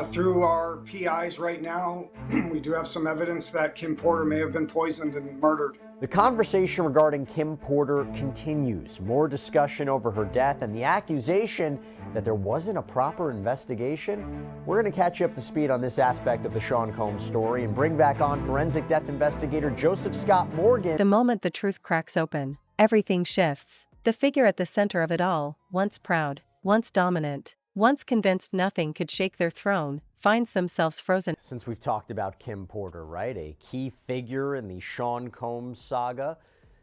Through our PIs right now, we do have some evidence that Kim Porter may have been poisoned and murdered. The conversation regarding Kim Porter continues. More discussion over her death and the accusation that there wasn't a proper investigation. We're going to catch you up to speed on this aspect of the Sean Combs story and bring back on forensic death investigator Joseph Scott Morgan. The moment the truth cracks open, everything shifts. The figure at the center of it all, once proud, once dominant, once convinced nothing could shake their throne, finds themselves frozen. Since we've talked about Kim Porter, right? A key figure in the Sean Combs saga.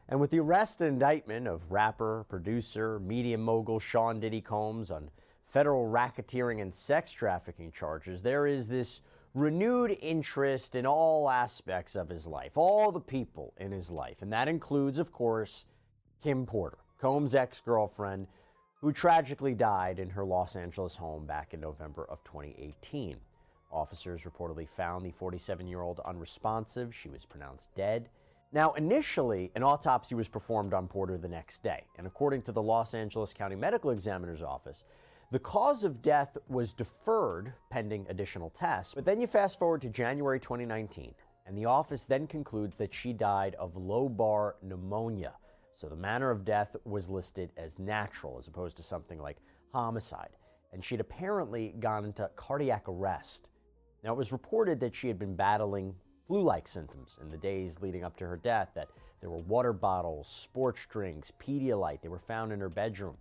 And with the arrest and indictment of rapper, producer, media mogul Sean Diddy Combs on federal racketeering and sex trafficking charges, there is this renewed interest in all aspects of his life, all the people in his life. And that includes, of course, Kim Porter, Combs' ex-girlfriend, who tragically died in her Los Angeles home back in November of 2018. Officers reportedly found the 47-year-old unresponsive. She was pronounced dead. Now, initially, an autopsy was performed on Porter the next day, and according to the Los Angeles County Medical Examiner's Office, the cause of death was deferred pending additional tests. But then you fast forward to January 2019, and the office then concludes that she died of lobar pneumonia. So the manner of death was listed as natural as opposed to something like homicide. And she'd apparently gone into cardiac arrest. Now, it was reported that she had been battling flu-like symptoms in the days leading up to her death, that there were water bottles, sports drinks, Pedialyte. They were found in her bedroom.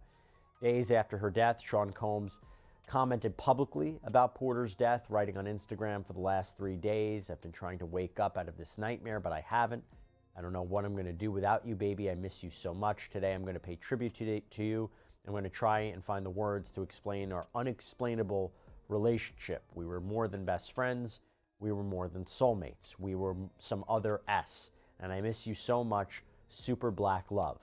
Days after her death, Sean Combs commented publicly about Porter's death, writing on Instagram, "For the last 3 days, I've been trying to wake up out of this nightmare, but I haven't. I don't know what I'm going to do without you, baby. I miss you so much. Today I'm going to pay tribute to you. I'm going to try and find the words to explain our unexplainable relationship. We were more than best friends. We were more than soulmates. We were some other S. And I miss you so much. Super black love."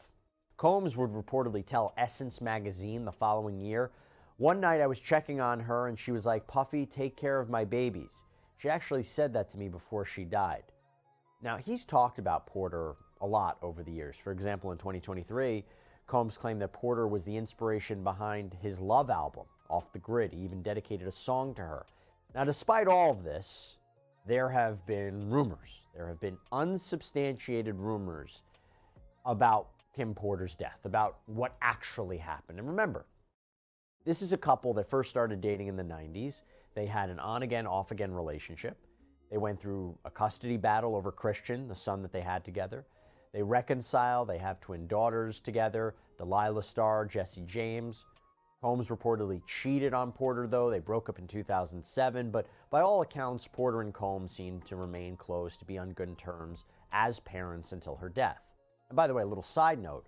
Combs would reportedly tell Essence magazine the following year, "One night I was checking on her and she was like, 'Puffy, take care of my babies.' She actually said that to me before she died." Now, he's talked about Porter a lot over the years. For example, in 2023, Combs claimed that Porter was the inspiration behind his Love album, Off the Grid. He even dedicated a song to her. Now, despite all of this, there have been rumors. There have been unsubstantiated rumors about Kim Porter's death, about what actually happened. And remember, this is a couple that first started dating in the 90s. They had an on-again, off-again relationship. They went through a custody battle over Christian, the son that they had together. They reconcile. They have twin daughters together, Delilah Starr, Jesse James. Combs reportedly cheated on Porter, though. They broke up in 2007, but by all accounts, Porter and Combs seemed to remain close, to be on good terms as parents until her death. And by the way, a little side note,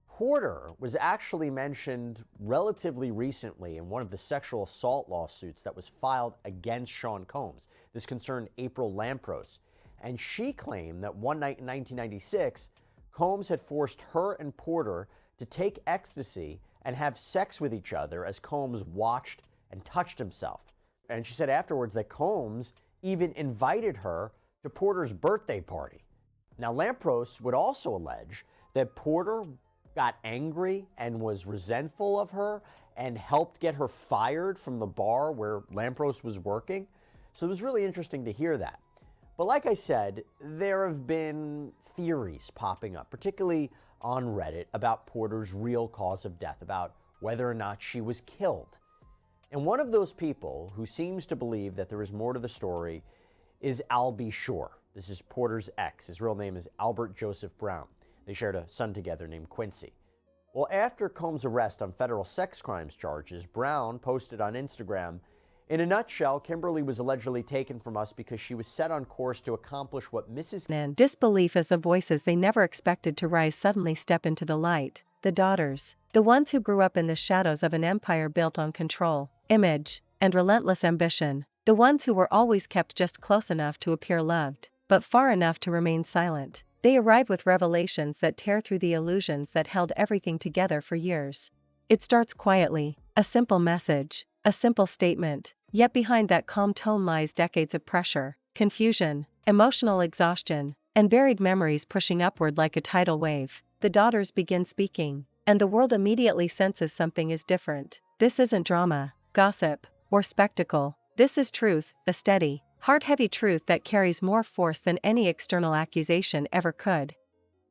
Porter was actually mentioned relatively recently in one of the sexual assault lawsuits that was filed against Sean Combs. This concerned April Lampros, and she claimed that one night in 1996, Combs had forced her and Porter to take ecstasy and have sex with each other as Combs watched and touched himself. And she said afterwards that Combs even invited her to Porter's birthday party. Now, Lampros would also allege that Porter got angry and was resentful of her and helped get her fired from the bar where Lampros was working. So it was really interesting to hear that. But like I said, there have been theories popping up, particularly on Reddit, about Porter's real cause of death, about whether or not she was killed. And one of those people who seems to believe that there is more to the story is Albie Shore. This is Porter's ex. His real name is Albert Joseph Brown. They shared a son together named Quincy. Well, after Combs' arrest on federal sex crimes charges, Brown posted on Instagram, "In a nutshell, Kimberly was allegedly taken from us because she was set on course to accomplish what Mrs. And disbelief as the voices they never expected to rise suddenly step into the light. The daughters, the ones who grew up in the shadows of an empire built on control, image, and relentless ambition. The ones who were always kept just close enough to appear loved, but far enough to remain silent. They arrive with revelations that tear through the illusions that held everything together for years." It starts quietly, a simple message, a simple statement, yet behind that calm tone lies decades of pressure, confusion, emotional exhaustion, and buried memories pushing upward like a tidal wave. The daughters begin speaking, and the world immediately senses something is different. This isn't drama, gossip, or spectacle. This is truth, a steady, heart-heavy truth that carries more force than any external accusation ever could.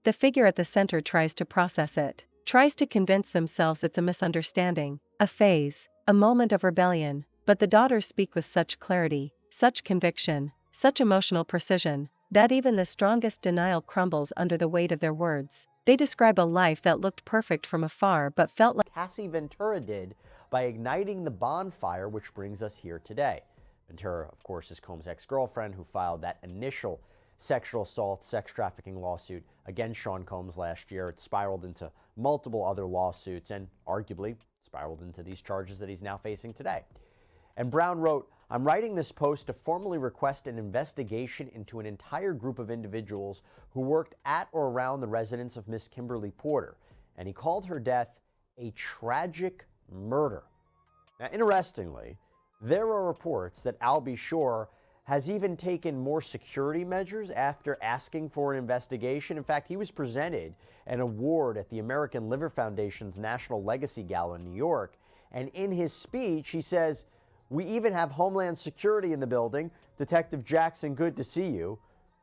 The figure at the center tries to process it, tries to convince themselves it's a misunderstanding, a phase, a moment of rebellion, but the daughters speak with such clarity, such conviction, such emotional precision, that even the strongest denial crumbles under the weight of their words. They describe a life that looked perfect from afar but felt like Cassie Ventura did by igniting the bonfire which brings us here today. Ventura, of course, is Combs' ex-girlfriend who filed that initial sexual assault, sex trafficking lawsuit against Sean Combs last year. It spiraled into multiple other lawsuits and arguably spiraled into these charges that he's now facing today. And Brown wrote, "I'm writing this post to formally request an investigation into an entire group of individuals who worked at or around the residence of Miss Kimberly Porter." And he called her death a tragic murder. Now, interestingly, there are reports that Al B. Shore has even taken more security measures after asking for an investigation. In fact, he was presented an award at the American Liver Foundation's National Legacy Gala in New York. And in his speech, he says, "We even have Homeland Security in the building. Detective Jackson, good to see you."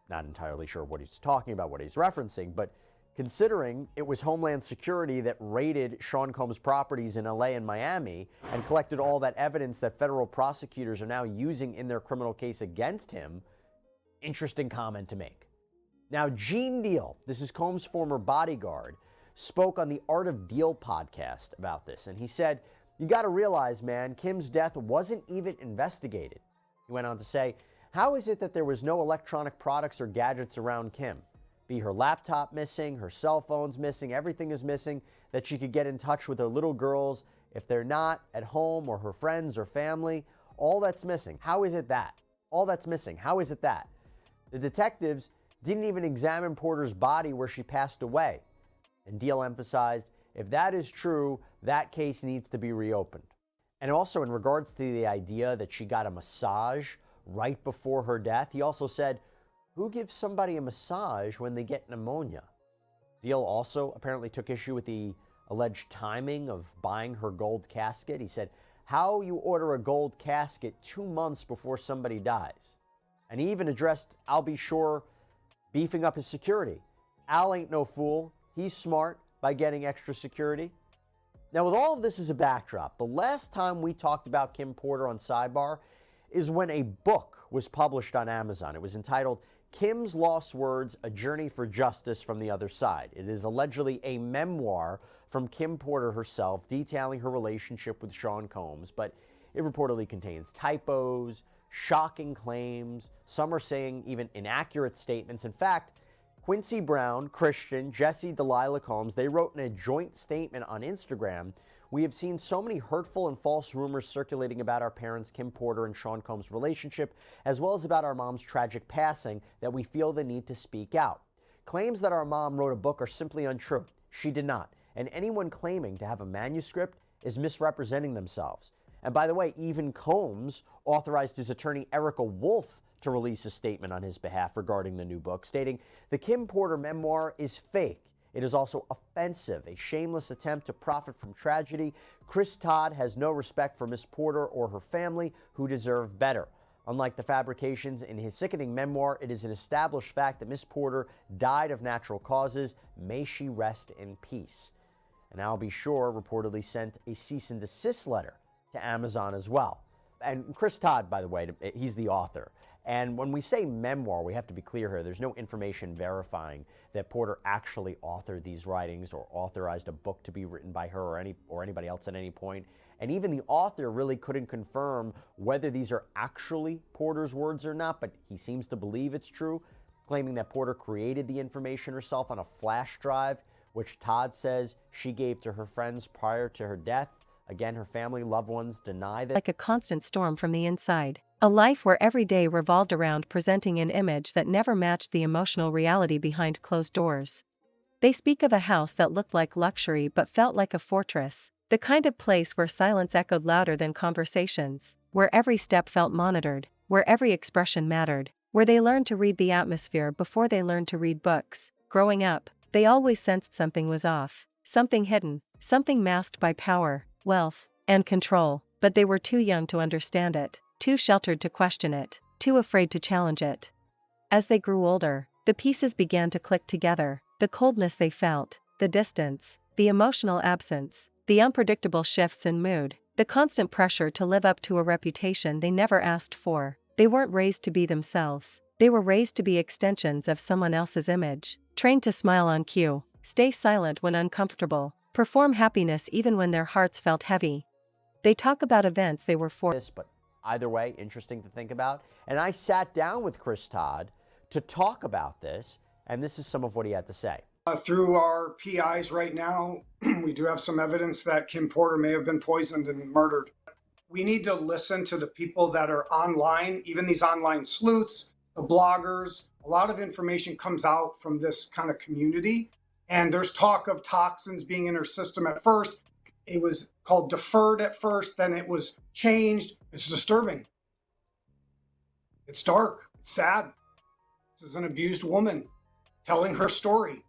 Not entirely sure what he's talking about, what he's referencing, but considering it was Homeland Security that raided Sean Combs' properties in LA and Miami and collected all that evidence that federal prosecutors are now using in their criminal case against him, interesting comment to make. Now, Gene Deal, this is Combs' former bodyguard, spoke on the Art of Deal podcast about this, and he said, "You got to realize, man, Kim's death wasn't even investigated." He went on to say, "How is it that there was no electronic products or gadgets around Kim? Be her laptop missing, her cell phone's missing, everything is missing that she could get in touch with her little girls if they're not at home, or her friends or family. All that's missing. How is it that? All that's missing. How is it that?" The detectives didn't even examine Porter's body where she passed away. And Deal emphasized, if that is true, that case needs to be reopened. And also in regards to the idea that she got a massage right before her death, he also said, who gives somebody a massage when they get pneumonia? Deal also apparently took issue with the alleged timing of buying her gold casket. He said, how you order a gold casket 2 months before somebody dies? And he even addressed Al B. Shore beefing up his security. Al ain't no fool. He's smart by getting extra security. Now, with all of this as a backdrop, the last time we talked about Kim Porter on Sidebar is when a book was published on Amazon. It was entitled Kim's Lost Words, A Journey for Justice from the Other Side. It is allegedly a memoir from Kim Porter herself detailing her relationship with Sean Combs, but it reportedly contains typos, shocking claims, some are saying even inaccurate statements. In fact, Quincy Brown, Christian, Jesse Delilah Combs, they wrote in a joint statement on Instagram, "We have seen so many hurtful and false rumors circulating about our parents, Kim Porter and Sean Combs' relationship, as well as about our mom's tragic passing, that we feel the need to speak out. Claims that our mom wrote a book are simply untrue. She did not. And anyone claiming to have a manuscript is misrepresenting themselves." And by the way, even Combs authorized his attorney Erica Wolf to release a statement on his behalf regarding the new book, stating, "The Kim Porter memoir is fake. It is also offensive, a shameless attempt to profit from tragedy. Chris Todd has no respect for Miss Porter or her family, who deserve better. Unlike the fabrications in his sickening memoir, it is an established fact that Miss Porter died of natural causes. May she rest in peace." And Al B. Shore reportedly sent a cease and desist letter to Amazon as well. And Chris Todd, by the way, he's the author. And when we say memoir, we have to be clear here. There's no information verifying that Porter actually authored these writings or authorized a book to be written by her or anybody else at any point. And even the author really couldn't confirm whether these are actually Porter's words or not, but he seems to believe it's true, claiming that Porter created the information herself on a flash drive, which Todd says she gave to her friends prior to her death. Again, her family, loved ones deny that. Like a constant storm from the inside. A life where every day revolved around presenting an image that never matched the emotional reality behind closed doors. They speak of a house that looked like luxury but felt like a fortress, the kind of place where silence echoed louder than conversations, where every step felt monitored, where every expression mattered, where they learned to read the atmosphere before they learned to read books. Growing up, they always sensed something was off, something hidden, something masked by power, wealth, and control, but they were too young to understand it. too sheltered to question it, too afraid to challenge it. As they grew older, the pieces began to click together, the coldness they felt, the distance, the emotional absence, the unpredictable shifts in mood, the constant pressure to live up to a reputation they never asked for. They weren't raised to be themselves, they were raised to be extensions of someone else's image, trained to smile on cue, stay silent when uncomfortable, perform happiness even when their hearts felt heavy. They talk about events they were forced. But either way, interesting to think about. And I sat down with Chris Todd to talk about this, and this is some of what he had to say. Through our PIs right now, we do have some evidence that Kim Porter may have been poisoned and murdered. We need to listen to the people that are online, even these online sleuths, the bloggers. A lot of information comes out from this kind of community. And there's talk of toxins being in her system at first. It was called deferred at first, then it was changed. It's disturbing. It's dark. It's sad. This is an abused woman telling her story.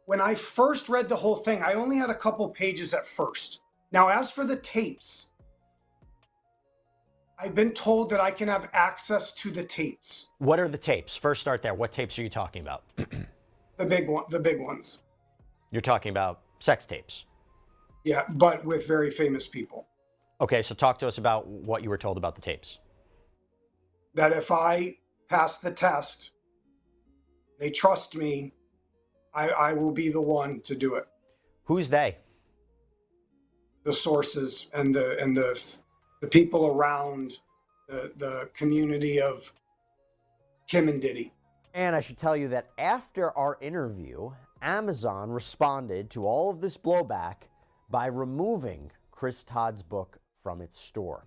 When I first read the whole thing, I only had a couple pages at first. Now, as for the tapes, I've been told that I can have access to the tapes. What are the tapes? First, start there. What tapes are you talking about? The big ones. You're talking about sex tapes. Yeah, but with very famous people. Okay, so talk to us about what you were told about the tapes. That if I pass the test, they trust me, I will be the one to do it. Who's they? The sources and the people around the community of Kim and Diddy. And I should tell you that after our interview, Amazon responded to all of this blowback by removing Chris Todd's book from its store.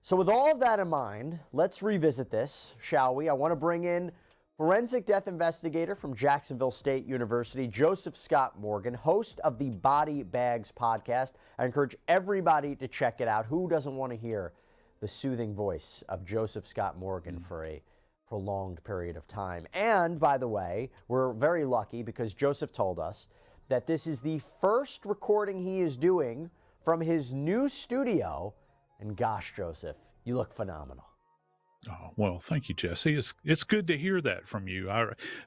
So with all of that in mind, let's revisit this, shall we? I want to bring in forensic death investigator from Jacksonville State University, Joseph Scott Morgan, host of the Body Bags podcast. I encourage everybody to check it out. Who doesn't want to hear the soothing voice of Joseph Scott Morgan for a prolonged period of time? And by the way, we're very lucky because Joseph told us that this is the first recording he is doing from his new studio. And gosh, Joseph, you look phenomenal. Oh, well, thank you, Jesse. It's good to hear that from you.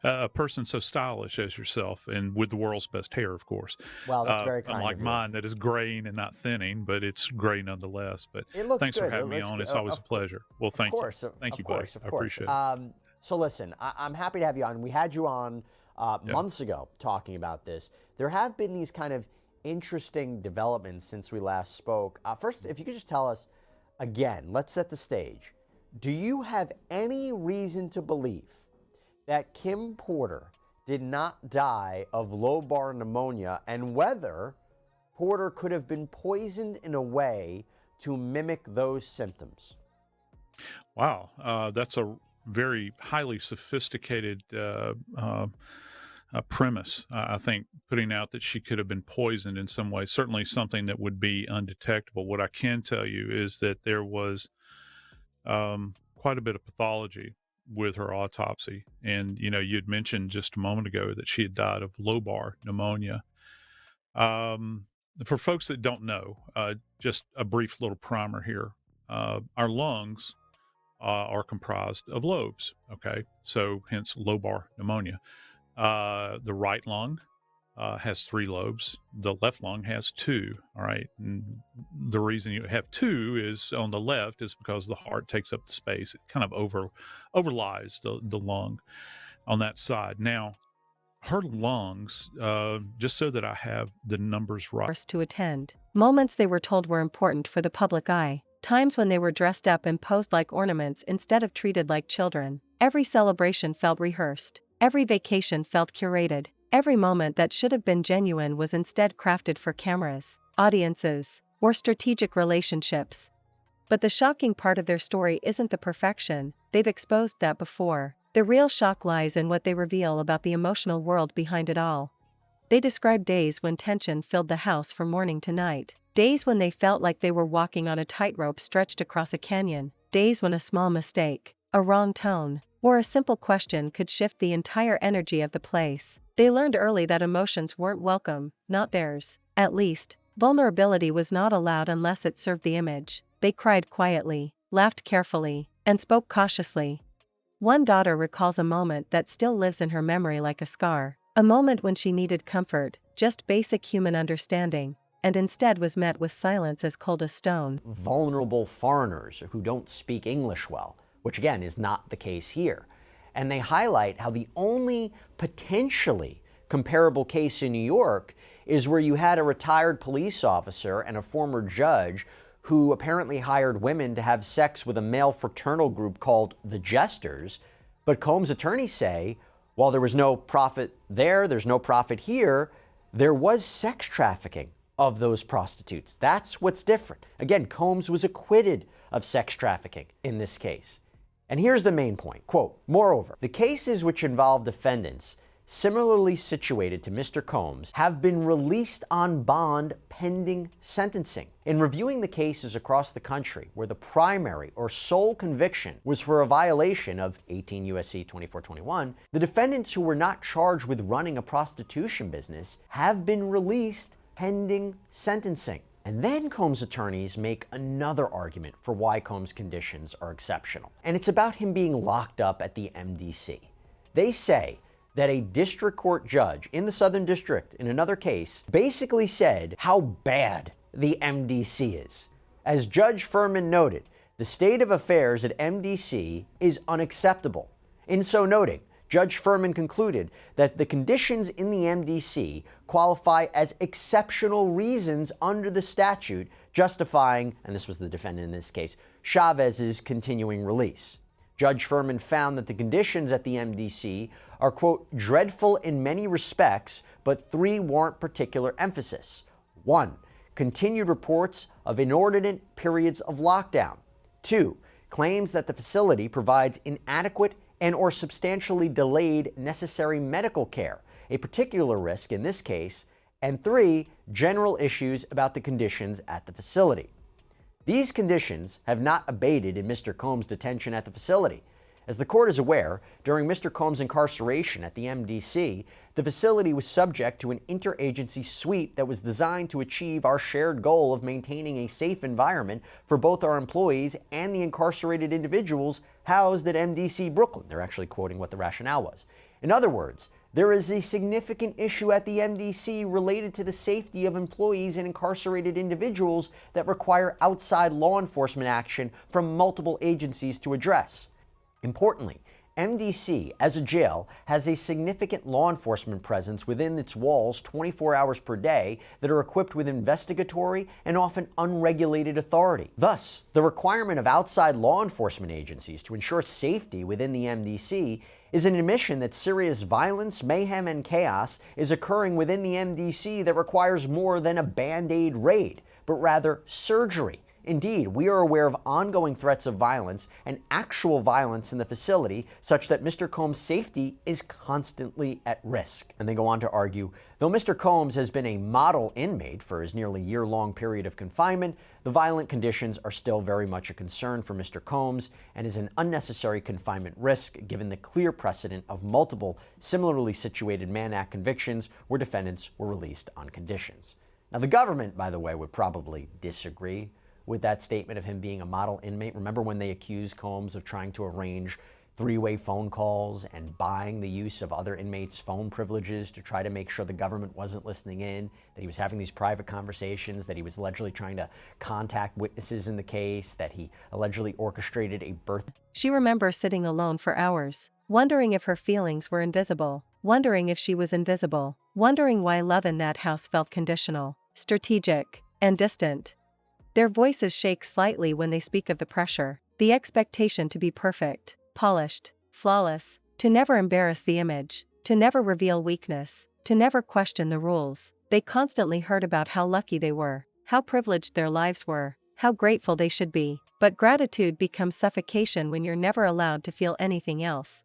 A person so stylish as yourself and with the world's best hair, of course. Well, that's very kind unlike of you. mine that is graying and not thinning, but it's gray nonetheless. But It looks thanks good. for having me on. It's always a pleasure. Well, thank you. Thank you, buddy. I appreciate it. So listen, I'm happy to have you on. We had you on months ago talking about this. There have been these kind of interesting developments since we last spoke. First, if you could just tell us, again, let's set the stage. Do you have any reason to believe that Kim Porter did not die of lobar pneumonia, and whether Porter could have been poisoned in a way to mimic those symptoms? Wow, that's a very highly sophisticated premise. I think putting out that she could have been poisoned in some way, certainly something that would be undetectable. What I can tell you is that there was quite a bit of pathology with her autopsy. And, you know, you'd mentioned just a moment ago that she had died of lobar pneumonia. For folks that don't know, just a brief little primer here. Our lungs are comprised of lobes. Okay. So hence lobar pneumonia. The right lung has 3 lobes. The left lung has 2. All right. And the reason you have 2 is on the left is because the heart takes up the space. It kind of overlies the lung on that side. Now, her lungs, just so that I have the numbers right. To attend. Moments they were told were important for the public eye. Times when they were dressed up and posed like ornaments instead of treated like children. Every celebration felt rehearsed. Every vacation felt curated. Every moment that should have been genuine was instead crafted for cameras, audiences, or strategic relationships. But the shocking part of their story isn't the perfection, they've exposed that before. The real shock lies in what they reveal about the emotional world behind it all. They describe days when tension filled the house from morning to night. Days when they felt like they were walking on a tightrope stretched across a canyon. Days when a small mistake, a wrong tone, or a simple question could shift the entire energy of the place. They learned early that emotions weren't welcome, not theirs. At least, vulnerability was not allowed unless it served the image. They cried quietly. laughed carefully, and spoke cautiously. One daughter recalls a moment that still lives in her memory like a scar, a moment when she needed comfort, just basic human understanding, and instead was met with silence as cold as stone. Vulnerable foreigners who don't speak English well, which again is not the case here. And they highlight how the only potentially comparable case in New York is where you had a retired police officer and a former judge who apparently hired women to have sex with a male fraternal group called the Jesters. But Combs' attorneys say, while there was no profit there, there's no profit here, there was sex trafficking of those prostitutes. That's what's different. Again, Combs was acquitted of sex trafficking in this case. And here's the main point, quote, moreover, the cases which involve defendants similarly situated to Mr. Combs have been released on bond pending sentencing. In reviewing the cases across the country where the primary or sole conviction was for a violation of 18 U.S.C. 2421, the defendants who were not charged with running a prostitution business have been released pending sentencing. And then Combs' attorneys make another argument for why Combs' conditions are exceptional. And it's about him being locked up at the MDC. They say that a district court judge in the Southern District in another case basically said how bad the MDC is. As Judge Furman noted, the state of affairs at MDC is unacceptable. In so noting, Judge Furman concluded that the conditions in the MDC qualify as exceptional reasons under the statute justifying, and this was the defendant in this case, Chavez's continuing release. Judge Furman found that the conditions at the MDC are, quote, dreadful in many respects, but three warrant particular emphasis. 1. Continued reports of inordinate periods of lockdown. 2. Claims that the facility provides inadequate and or substantially delayed necessary medical care, a particular risk in this case. And 3. General issues about the conditions at the facility. These conditions have not abated in Mr. Combs' detention at the facility. As the court is aware, during Mr. Combs' incarceration at the MDC, the facility was subject to an interagency sweep that was designed to achieve our shared goal of maintaining a safe environment for both our employees and the incarcerated individuals housed at MDC Brooklyn. They're actually quoting what the rationale was. In other words, there is a significant issue at the MDC related to the safety of employees and incarcerated individuals that require outside law enforcement action from multiple agencies to address. Importantly, MDC, as a jail, has a significant law enforcement presence within its walls 24 hours per day that are equipped with investigatory and often unregulated authority. Thus, the requirement of outside law enforcement agencies to ensure safety within the MDC is an admission that serious violence, mayhem, and chaos is occurring within the MDC that requires more than a Band-Aid raid, but rather surgery. Indeed, we are aware of ongoing threats of violence and actual violence in the facility such that Mr. Combs' safety is constantly at risk. And they go on to argue, though Mr. Combs has been a model inmate for his nearly year-long period of confinement, the violent conditions are still very much a concern for Mr. Combs and is an unnecessary confinement risk given the clear precedent of multiple similarly situated Mann Act convictions where defendants were released on conditions. Now, the government, by the way, would probably disagree with that statement of him being a model inmate. Remember when they accused Combs of trying to arrange three-way phone calls and buying the use of other inmates' phone privileges to try to make sure the government wasn't listening in, that he was having these private conversations, that he was allegedly trying to contact witnesses in the case, that he allegedly orchestrated a birth. She remembers sitting alone for hours, wondering if her feelings were invisible, wondering if she was invisible, wondering why love in that house felt conditional, strategic, and distant. Their voices shake slightly when they speak of the pressure, the expectation to be perfect, polished, flawless, to never embarrass the image, to never reveal weakness, to never question the rules. They constantly heard about how lucky they were, how privileged their lives were, how grateful they should be. But gratitude becomes suffocation when you're never allowed to feel anything else.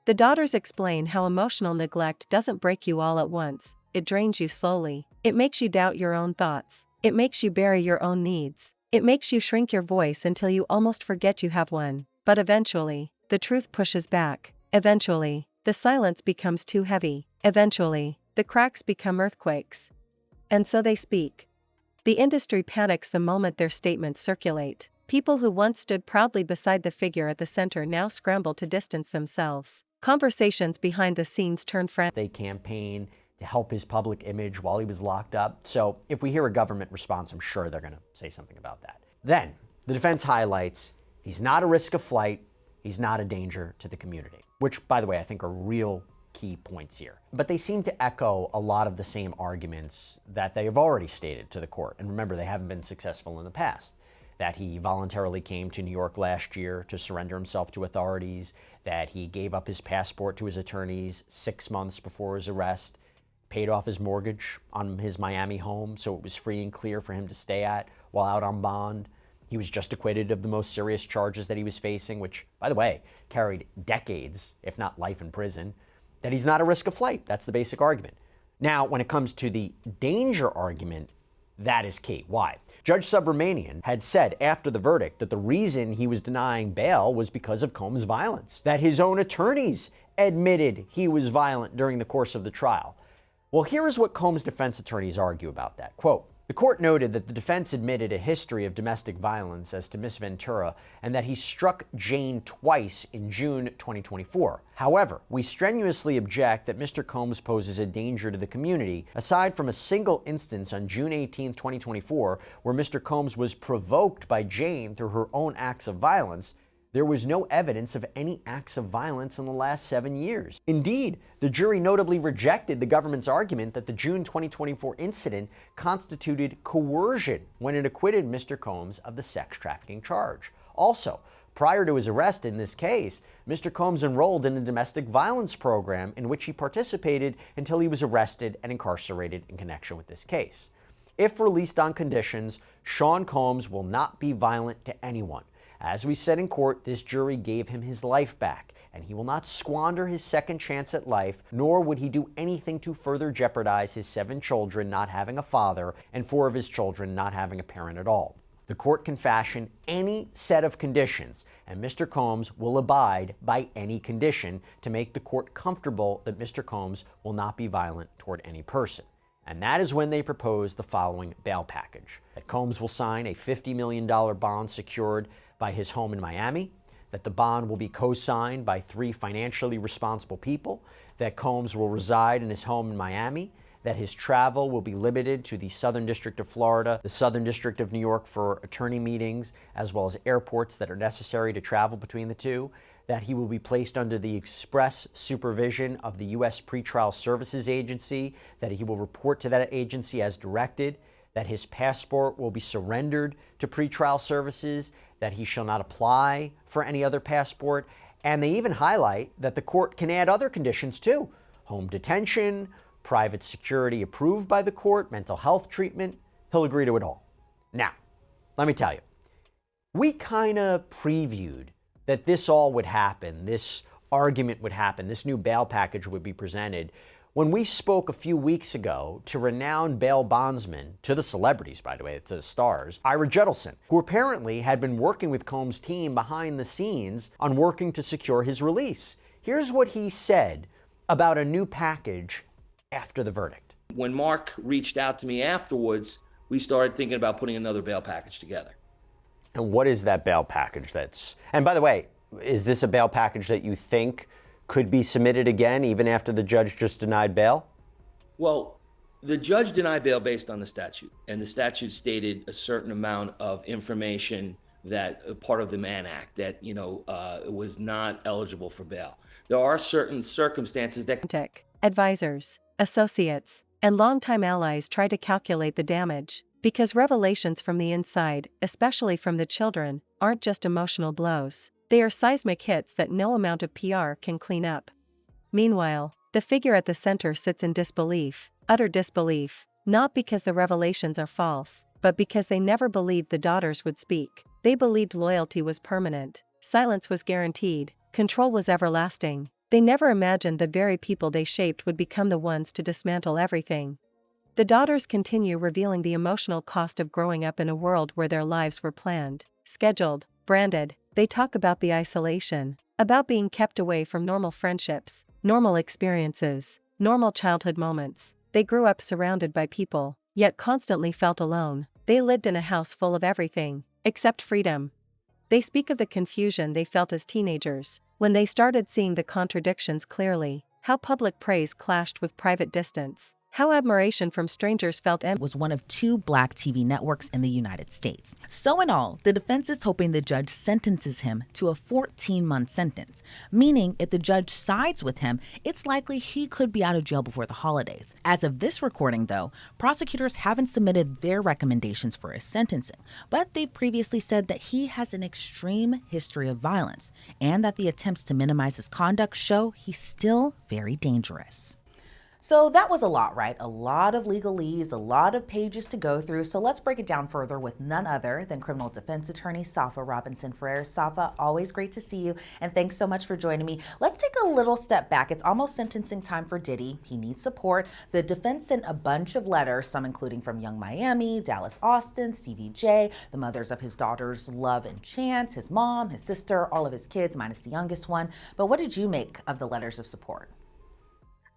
The daughters explain how emotional neglect doesn't break you all at once, it drains you slowly. It makes you doubt your own thoughts. It makes you bury your own needs. It makes you shrink your voice until you almost forget you have one. But eventually, the truth pushes back. Eventually, the silence becomes too heavy. Eventually, the cracks become earthquakes. And so they speak. The industry panics the moment their statements circulate. People who once stood proudly beside the figure at the center now scramble to distance themselves. Conversations behind the scenes turn frantic. They campaign to help his public image while he was locked up. So if we hear a government response, I'm sure they're going to say something about that. Then the defense highlights he's not a risk of flight. He's not a danger to the community, which, by the way, I think are real key points here. But they seem to echo a lot of the same arguments that they have already stated to the court. And remember, they haven't been successful in the past. That he voluntarily came to New York last year to surrender himself to authorities, that he gave up his passport to his attorneys 6 months before his arrest, paid off his mortgage on his Miami home so it was free and clear for him to stay at while out on bond. He was just acquitted of the most serious charges that he was facing, which, by the way, carried decades, if not life in prison. That he's not a risk of flight. That's the basic argument. Now, when it comes to the danger argument, that is key. Why? Judge Subramanian had said after the verdict that the reason he was denying bail was because of Combs' violence, that his own attorneys admitted he was violent during the course of the trial. Well, here is what Combs' defense attorneys argue about that. Quote, the court noted that the defense admitted a history of domestic violence as to Miss Ventura and that he struck Jane twice in June 2024. However, we strenuously object that Mr. Combs poses a danger to the community, aside from a single instance on June 18, 2024, where Mr. Combs was provoked by Jane through her own acts of violence. There was no evidence of any acts of violence in the last 7 years. Indeed, the jury notably rejected the government's argument that the June 2024 incident constituted coercion when it acquitted Mr. Combs of the sex trafficking charge. Also, prior to his arrest in this case, Mr. Combs enrolled in a domestic violence program in which he participated until he was arrested and incarcerated in connection with this case. If released on conditions, Sean Combs will not be violent to anyone. As we said in court, this jury gave him his life back, and he will not squander his second chance at life, nor would he do anything to further jeopardize his 7 children not having a father and 4 of his children not having a parent at all. The court can fashion any set of conditions, and Mr. Combs will abide by any condition to make the court comfortable that Mr. Combs will not be violent toward any person. And that is when they propose the following bail package. That Combs will sign a $50 million bond secured by his home in Miami, that the bond will be co-signed by 3 financially responsible people, that Combs will reside in his home in Miami, that his travel will be limited to the Southern District of Florida, the Southern District of New York for attorney meetings, as well as airports that are necessary to travel between the two, that he will be placed under the express supervision of the U.S. Pretrial Services Agency, that he will report to that agency as directed, that his passport will be surrendered to pretrial services, that he shall not apply for any other passport, and they even highlight that the court can add other conditions too. Home detention, private security approved by the court, mental health treatment. He'll agree to it all. Now, let me tell you, we kind of previewed that this all would happen, this argument would happen, this new bail package would be presented when we spoke a few weeks ago to renowned bail bondsman, to the celebrities, by the way, to the stars, Ira Judelson, who apparently had been working with Combs' team behind the scenes on working to secure his release. Here's what he said about a new package after the verdict. When Mark reached out to me afterwards, we started thinking about putting another bail package together. And what is that bail package and by the way, is this a bail package that you think could be submitted again even after the judge just denied bail? Well, the judge denied bail based on the statute, and the statute stated a certain amount of information that part of the Mann Act that, was not eligible for bail. There are certain circumstances that advisors, associates, and longtime allies try to calculate the damage, because revelations from the inside, especially from the children, aren't just emotional blows. They are seismic hits that no amount of PR can clean up. Meanwhile, the figure at the center sits in disbelief, utter disbelief, not because the revelations are false, but because they never believed the daughters would speak. They believed loyalty was permanent, silence was guaranteed, control was everlasting. They never imagined the very people they shaped would become the ones to dismantle everything. The daughters continue revealing the emotional cost of growing up in a world where their lives were planned, scheduled, branded. They talk about the isolation, about being kept away from normal friendships, normal experiences, normal childhood moments. They grew up surrounded by people, yet constantly felt alone. They lived in a house full of everything, except freedom. They speak of the confusion they felt as teenagers, when they started seeing the contradictions clearly, how public praise clashed with private distance, how admiration from strangers felt empty. Was one of 2 black TV networks in the United States. So in all, the defense is hoping the judge sentences him to a 14-month sentence, meaning if the judge sides with him, it's likely he could be out of jail before the holidays. As of this recording, though, prosecutors haven't submitted their recommendations for his sentencing, but they've previously said that he has an extreme history of violence and that the attempts to minimize his conduct show he's still very dangerous. So that was a lot, right? A lot of legalese, a lot of pages to go through. So let's break it down further with none other than criminal defense attorney Safa Robinson-Ferrer. Safa, always great to see you, and thanks so much for joining me. Let's take a little step back. It's almost sentencing time for Diddy. He needs support. The defense sent a bunch of letters, some including from Young Miami, Dallas Austin, Stevie J, the mothers of his daughters Love and Chance, his mom, his sister, all of his kids minus the youngest one. But what did you make of the letters of support?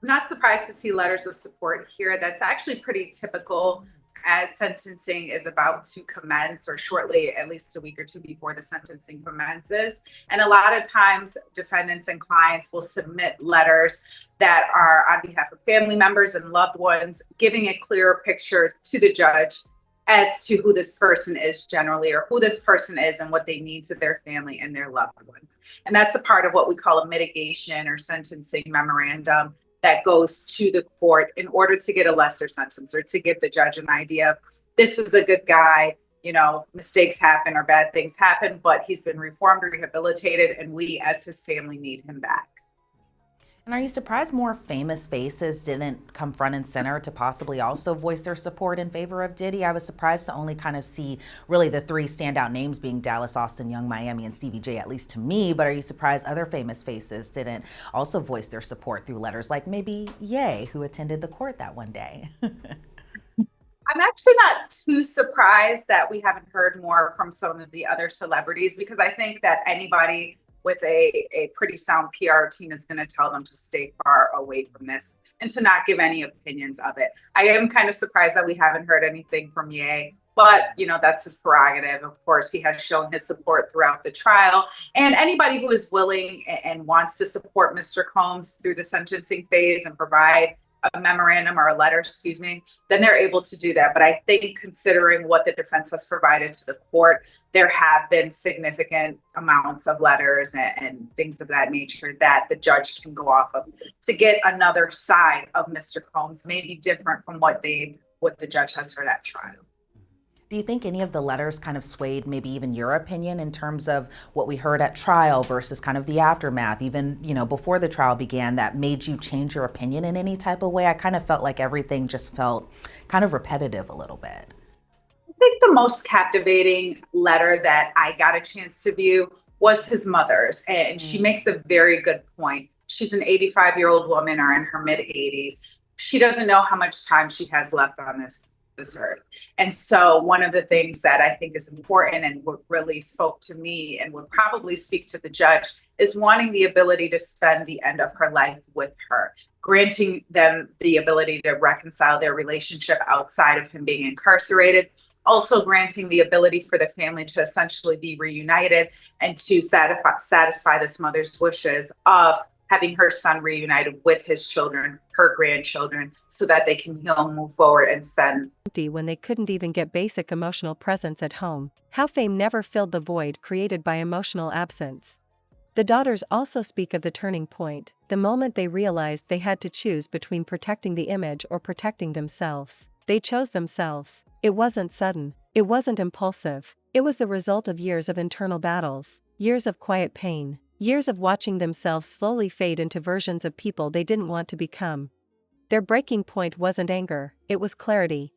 Not surprised to see letters of support here. That's actually pretty typical as sentencing is about to commence, or shortly, at least a week or two before the sentencing commences. And a lot of times defendants and clients will submit letters that are on behalf of family members and loved ones, giving a clearer picture to the judge as to who this person is generally, or who this person is and what they mean to their family and their loved ones. And that's a part of what we call a mitigation or sentencing memorandum that goes to the court in order to get a lesser sentence, or to give the judge an idea of, this is a good guy, you know, mistakes happen or bad things happen, but he's been reformed, rehabilitated, and we as his family need him back. And are you surprised more famous faces didn't come front and center to possibly also voice their support in favor of Diddy? I was surprised to only kind of see really the 3 standout names being Dallas Austin, Young Miami, and Stevie J, at least to me. But are you surprised other famous faces didn't also voice their support through letters, like maybe Ye, who attended the court that one day? I'm actually not too surprised that we haven't heard more from some of the other celebrities, because I think that anybody with a pretty sound PR team is going to tell them to stay far away from this and to not give any opinions of it. I am kind of surprised that we haven't heard anything from Ye, but you know, that's his prerogative. Of course, he has shown his support throughout the trial, and anybody who is willing and wants to support Mr. Combs through the sentencing phase and provide a memorandum or a letter, then they're able to do that. But I think, considering what the defense has provided to the court, there have been significant amounts of letters and things of that nature that the judge can go off of to get another side of Mr. Combs, maybe different from what the judge has for that trial. Do you think any of the letters kind of swayed maybe even your opinion in terms of what we heard at trial versus kind of the aftermath, even, you know, before the trial began, that made you change your opinion in any type of way? I kind of felt like everything just felt kind of repetitive a little bit. I think the most captivating letter that I got a chance to view was his mother's, and she makes a very good point. She's an 85-year-old woman, or in her mid-80s. She doesn't know how much time she has left on this earth. And so one of the things that I think is important and what really spoke to me and would probably speak to the judge is wanting the ability to spend the end of her life with her, granting them the ability to reconcile their relationship outside of him being incarcerated, also granting the ability for the family to essentially be reunited and to satisfy this mother's wishes of having her son reunited with his children, her grandchildren, so that they can heal, move forward, and spend. When they couldn't even get basic emotional presence at home. How fame never filled the void created by emotional absence. The daughters also speak of the turning point, the moment they realized they had to choose between protecting the image or protecting themselves. They chose themselves. It wasn't sudden. It wasn't impulsive. It was the result of years of internal battles, years of quiet pain. Years of watching themselves slowly fade into versions of people they didn't want to become. Their breaking point wasn't anger, it was clarity.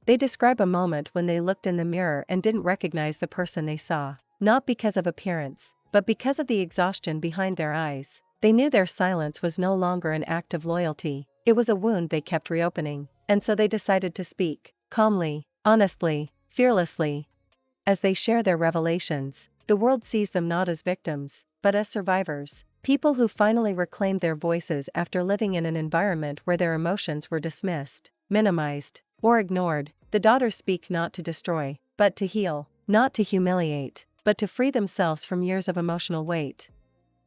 They describe a moment when they looked in the mirror and didn't recognize the person they saw, not because of appearance, but because of the exhaustion behind their eyes. They knew their silence was no longer an act of loyalty, it was a wound they kept reopening, and so they decided to speak, calmly, honestly, fearlessly. As they share their revelations, the world sees them not as victims, but as survivors, people who finally reclaimed their voices after living in an environment where their emotions were dismissed, minimized, or ignored. The daughters speak not to destroy, but to heal, not to humiliate, but to free themselves from years of emotional weight.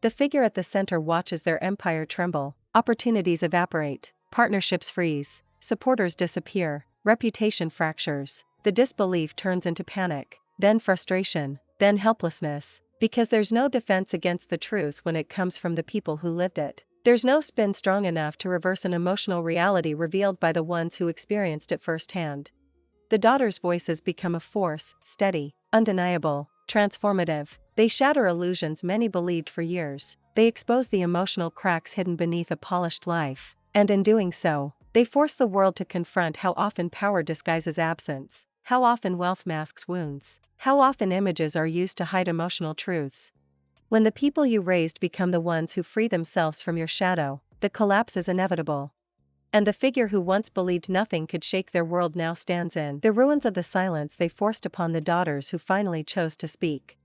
The figure at the center watches their empire tremble, opportunities evaporate, partnerships freeze, supporters disappear, reputation fractures. The disbelief turns into panic, then frustration, then helplessness, because there's no defense against the truth when it comes from the people who lived it. There's no spin strong enough to reverse an emotional reality revealed by the ones who experienced it firsthand. The daughters' voices become a force, steady, undeniable, transformative. They shatter illusions many believed for years. They expose the emotional cracks hidden beneath a polished life. And in doing so, they force the world to confront how often power disguises absence, how often wealth masks wounds, how often images are used to hide emotional truths. When the people you raised become the ones who free themselves from your shadow, the collapse is inevitable. And the figure who once believed nothing could shake their world now stands in the ruins of the silence they forced upon the daughters who finally chose to speak.